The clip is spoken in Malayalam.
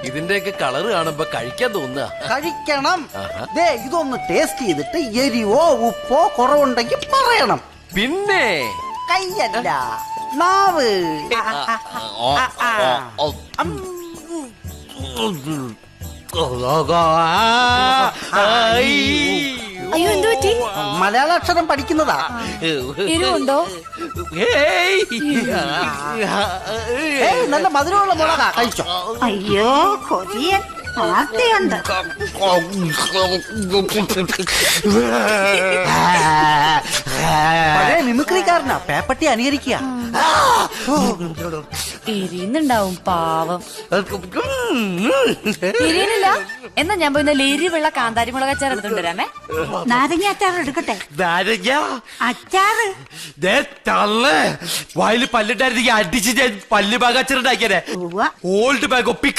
ഇതിന്റെയൊക്കെ കളറ് കാണുമ്പോ കഴിക്കാൻ തോന്നുക. കഴിക്കണം. ദേ ഇതൊന്ന് ടേസ്റ്റ് ചെയ്തിട്ട് എരിവോ ഉപ്പോ കുറവുണ്ടെങ്കിൽ പറയണം. പിന്നെ കയ്യല്ല, നാവ്. അയ്യോ, എന്ത് പറ്റി? മലയാള അക്ഷരം പഠിക്കുന്നതാ. എരിവുണ്ടോ? നല്ല മധുരമുള്ള മുളകാ, കഴിച്ചോ. അയ്യോ കൊതിയൻ ആർത്തിയുണ്ട്. പഴയ മിമിക്രിക്കാരനാ, പേപ്പട്ടി അനുകരിക്കുക. എരിയുന്നുണ്ടാവും പാവം. എരിയണില്ല? എന്നാ ഞാൻ പോയി എരിവുള്ള കാന്താരി മുളകച്ചാർ എടുത്തോണ്ട് വരാമേ. നാരങ്ങ അച്ചാർ എടുക്കട്ടെ? അച്ചാറ് വയല് പല്ലിട്ടായിരുന്നെങ്കിൽ അടിച്ച് ഞാൻ പല്ല് ബാഗ് അച്ഛനുണ്ടാക്കിയേ. Old bag ഒപ്പിക്ക